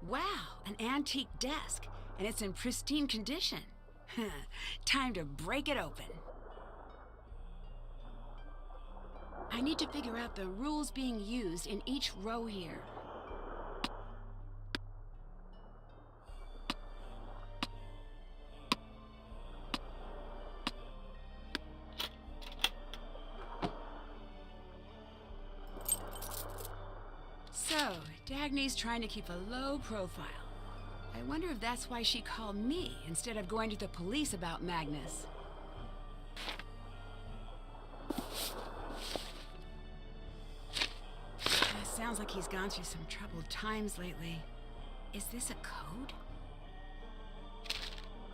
Wow, an antique desk, and it's in pristine condition. Time to break it open. I need to figure out the rules being used in each row here. So, Dagny's trying to keep a low profile. I wonder if that's why she called me instead of going to the police about Magnus. Sounds like he's gone through some troubled times lately. Is this a code?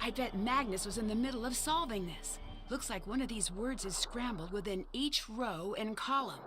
I bet Magnus was in the middle of solving this. Looks like one of these words is scrambled within each row and column.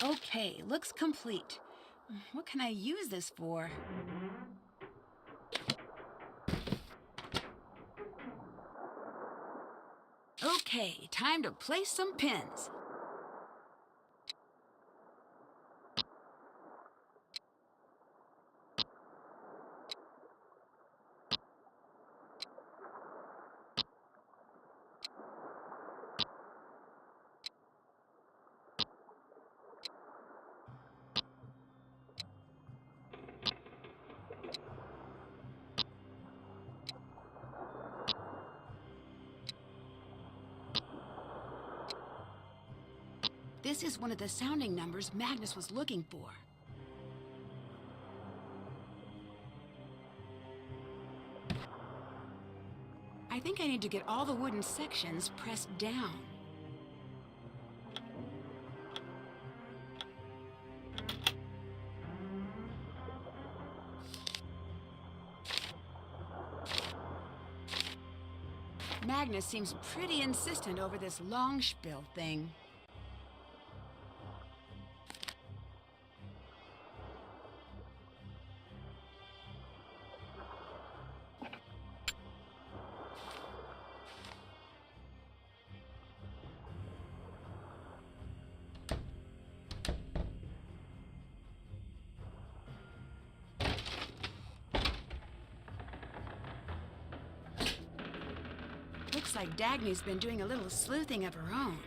Okay, looks complete. What can I use this for? Okay, time to place some pins. This is one of the sounding numbers Magnus was looking for. I think I need to get all the wooden sections pressed down. Magnus seems pretty insistent over this long spiel thing. Looks like Dagny's been doing a little sleuthing of her own.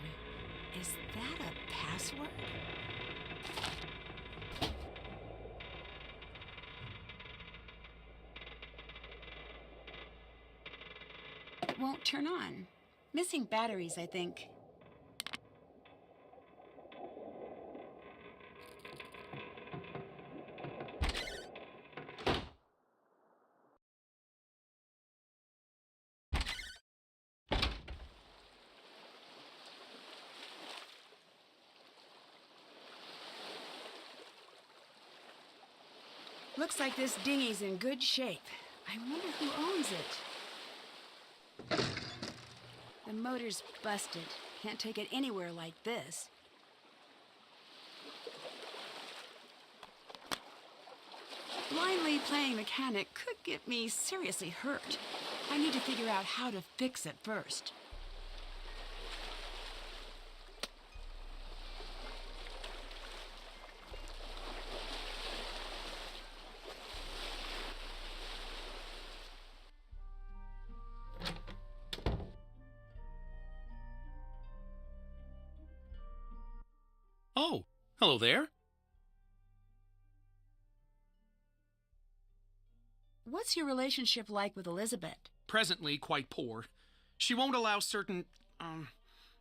Is that a password? It won't turn on. Missing batteries, I think. Looks like this dinghy's in good shape. I wonder who owns it. The motor's busted. Can't take it anywhere like this. Blindly playing mechanic could get me seriously hurt. I need to figure out how to fix it first. Oh, hello there. What's your relationship like with Elizabeth? Presently quite poor. She won't allow certain,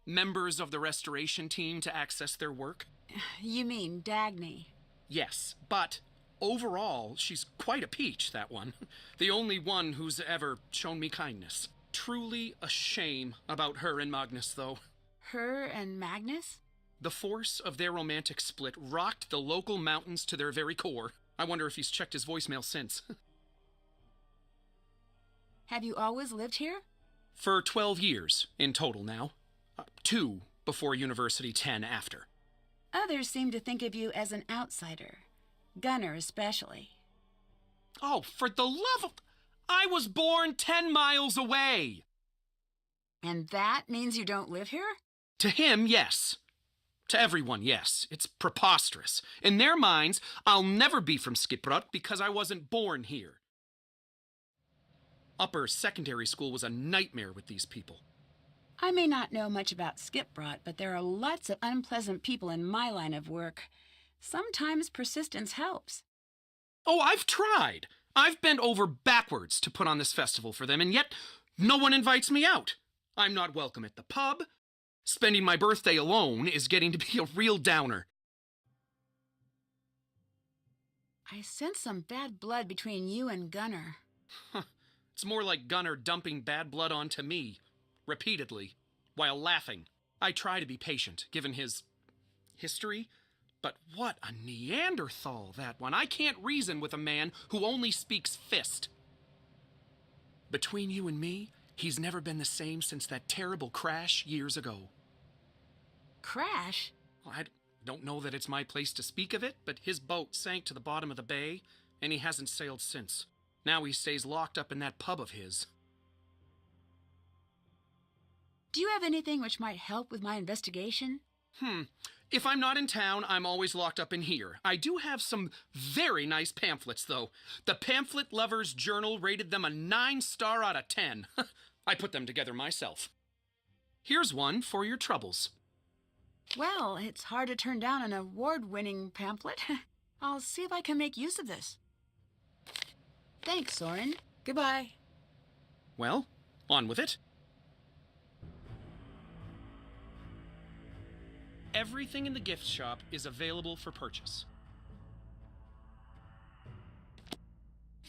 members of the restoration team to access their work. You mean Dagny? Yes, but overall, she's quite a peach, that one. The only one who's ever shown me kindness. Truly a shame about her and Magnus, though. Her and Magnus? The force of their romantic split rocked the local mountains to their very core. I wonder if he's checked his voicemail since. Have you always lived here? For 12 years in total now. 2 before university, 10 after. Others seem to think of you as an outsider. Gunner especially. Oh, for the love of... I was born 10 miles away! And that means you don't live here? To him, yes. To everyone, yes. It's preposterous. In their minds, I'll never be from Skitbrot because I wasn't born here. Upper secondary school was a nightmare with these people. I may not know much about Skitbrot, but there are lots of unpleasant people in my line of work. Sometimes persistence helps. Oh, I've tried. I've bent over backwards to put on this festival for them, and yet no one invites me out. I'm not welcome at the pub. Spending my birthday alone is getting to be a real downer. I sense some bad blood between you and Gunner. It's more like Gunner dumping bad blood onto me, repeatedly, while laughing. I try to be patient, given his history, but what a Neanderthal, that one. I can't reason with a man who only speaks fist. Between you and me, he's never been the same since that terrible crash years ago. Crash? Well, I don't know that it's my place to speak of it, but his boat sank to the bottom of the bay, and he hasn't sailed since. Now he stays locked up in that pub of his. Do you have anything which might help with my investigation? If I'm not in town, I'm always locked up in here. I do have some very nice pamphlets, though. The Pamphlet Lovers Journal rated them a 9-star out of 10. I put them together myself. Here's one for your troubles. Well, it's hard to turn down an award-winning pamphlet. I'll see if I can make use of this. Thanks, Soren. Goodbye. Well, on with it. Everything in the gift shop is available for purchase.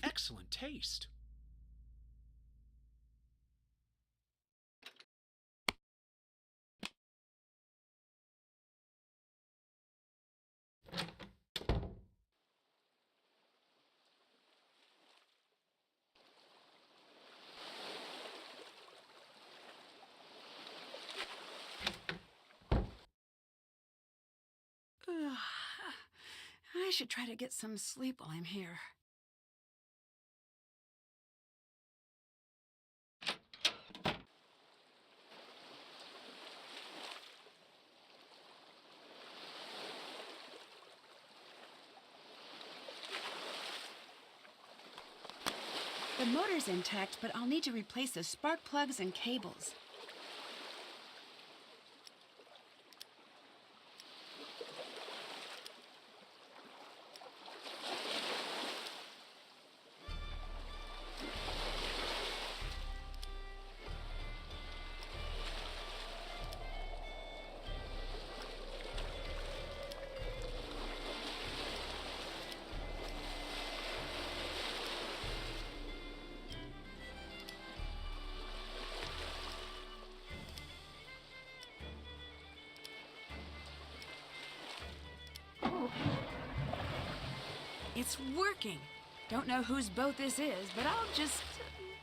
Excellent taste. I should try to get some sleep while I'm here. The motor's intact, but I'll need to replace the spark plugs and cables. It's working. Don't know whose boat this is, but I'll just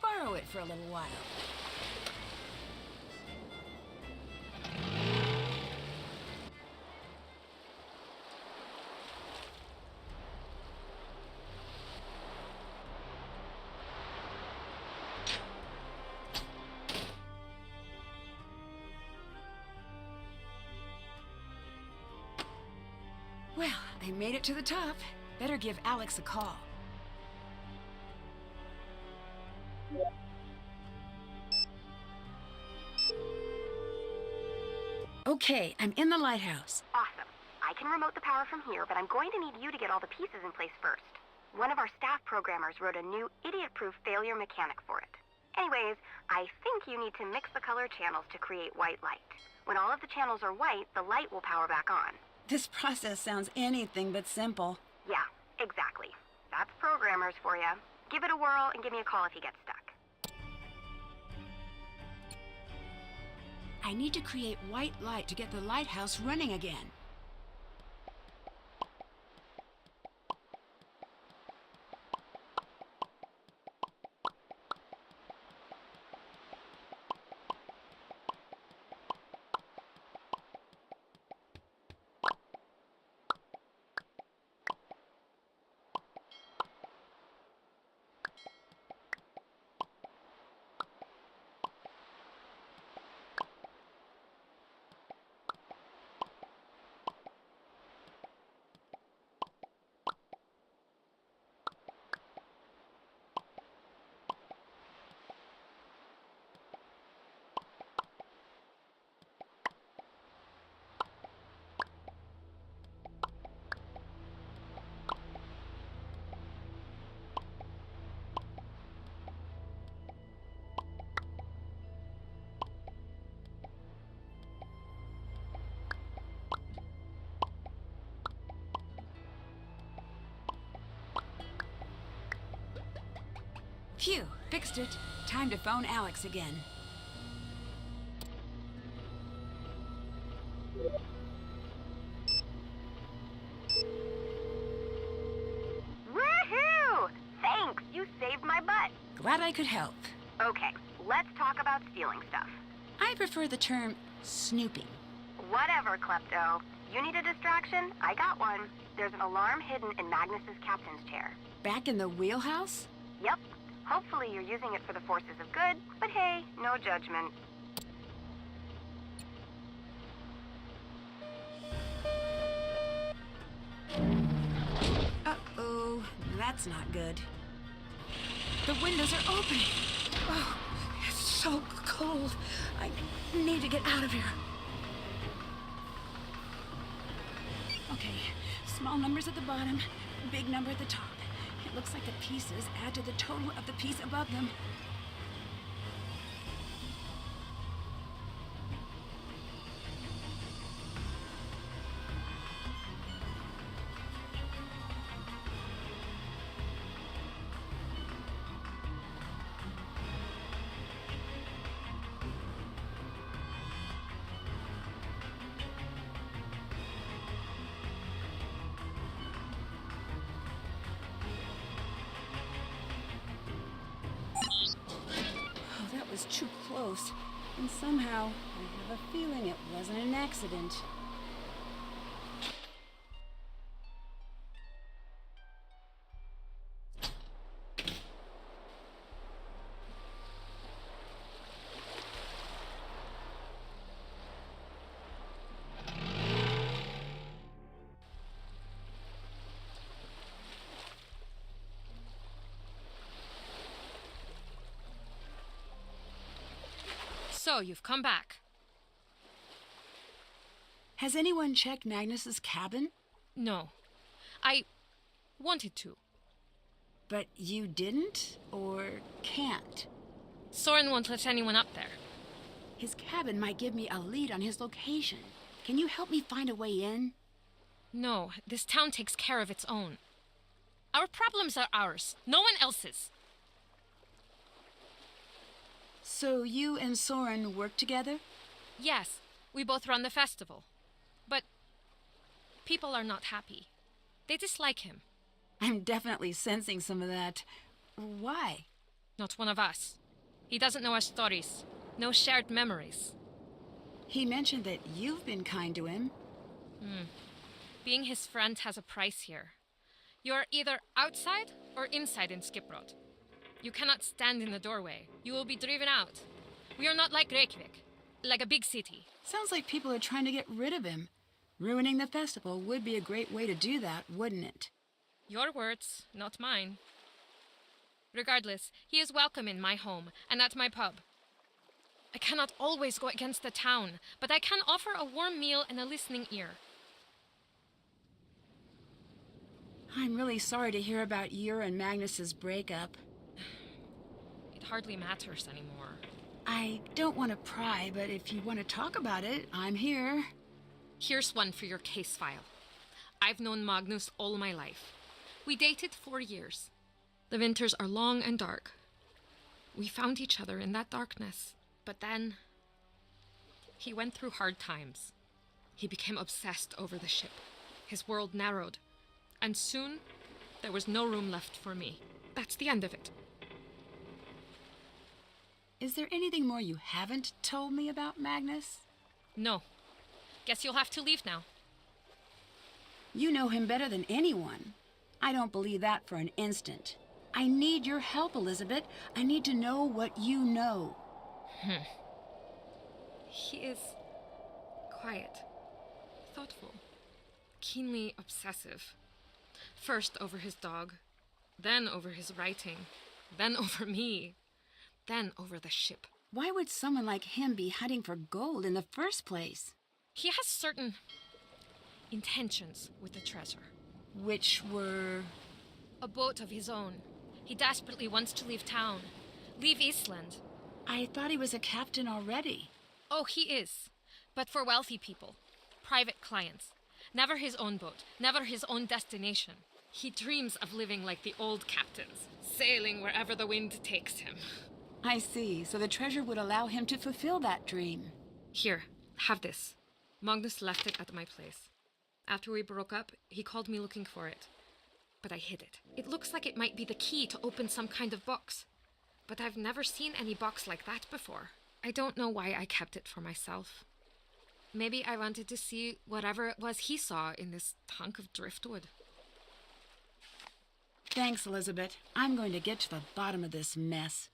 borrow it for a little while. Well, I made it to the top. Better give Alex a call. Okay, I'm in the lighthouse. Awesome. I can remote the power from here, but I'm going to need you to get all the pieces in place first. One of our staff programmers wrote a new idiot-proof failure mechanic for it. Anyways, I think you need to mix the color channels to create white light. When all of the channels are white, the light will power back on. This process sounds anything but simple. Yeah, exactly. That's programmers for you. Give it a whirl and give me a call if you get stuck. I need to create white light to get the lighthouse running again. Phew, fixed it. Time to phone Alex again. Woohoo! Thanks, you saved my butt. Glad I could help. Okay, let's talk about stealing stuff. I prefer the term snooping. Whatever, Klepto. You need a distraction? I got one. There's an alarm hidden in Magnus's captain's chair. Back in the wheelhouse? Yep. Hopefully you're using it for the forces of good, but hey, no judgment. Uh-oh, that's not good. The windows are opening. Oh, it's so cold. I need to get out of here. Okay, small numbers at the bottom, big number at the top. It looks like the pieces add to the total of the piece above them. Was too close, and somehow I have a feeling it wasn't an accident. So, you've come back. Has anyone checked Magnus's cabin? No. I wanted to. But you didn't? Or can't? Soren won't let anyone up there. His cabin might give me a lead on his location. Can you help me find a way in? No, this town takes care of its own. Our problems are ours, no one else's. So you and Soren work together? Yes, we both run the festival. But people are not happy. They dislike him. I'm definitely sensing some of that. Why? Not one of us. He doesn't know our stories. No shared memories. He mentioned that you've been kind to him. Being his friend has a price here. You're either outside or inside in Skiprod. You cannot stand in the doorway. You will be driven out. We are not like Reykjavik, like a big city. Sounds like people are trying to get rid of him. Ruining the festival would be a great way to do that, wouldn't it? Your words, not mine. Regardless, he is welcome in my home and at my pub. I cannot always go against the town, but I can offer a warm meal and a listening ear. I'm really sorry to hear about your and Magnus's breakup. It hardly matters anymore. I don't want to pry, but if you want to talk about it, I'm here. Here's one for your case file. I've known Magnus all my life. We dated 4 years. The winters are long and dark. We found each other in that darkness. But then, he went through hard times. He became obsessed over the ship. His world narrowed. And soon, there was no room left for me. That's the end of it. Is there anything more you haven't told me about Magnus? No. Guess you'll have to leave now. You know him better than anyone. I don't believe that for an instant. I need your help, Elizabeth. I need to know what you know. He is quiet, thoughtful, keenly obsessive. First over his dog, then over his writing, then over me, then over the ship. Why would someone like him be hunting for gold in the first place? He has certain intentions with the treasure. Which were... A boat of his own. He desperately wants to leave town, leave Eastland. I thought he was a captain already. Oh, he is. But for wealthy people, private clients. Never his own boat, never his own destination. He dreams of living like the old captains, sailing wherever the wind takes him. I see. So the treasure would allow him to fulfill that dream. Here, have this. Magnus left it at my place. After we broke up, he called me looking for it. But I hid it. It looks like it might be the key to open some kind of box. But I've never seen any box like that before. I don't know why I kept it for myself. Maybe I wanted to see whatever it was he saw in this hunk of driftwood. Thanks, Elizabeth. I'm going to get to the bottom of this mess.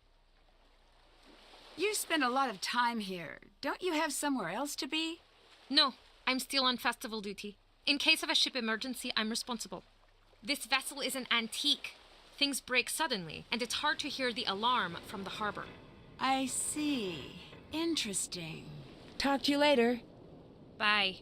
You spend a lot of time here. Don't you have somewhere else to be? No, I'm still on festival duty. In case of a ship emergency, I'm responsible. This vessel is an antique. Things break suddenly, and it's hard to hear the alarm from the harbor. I see. Interesting. Talk to you later. Bye.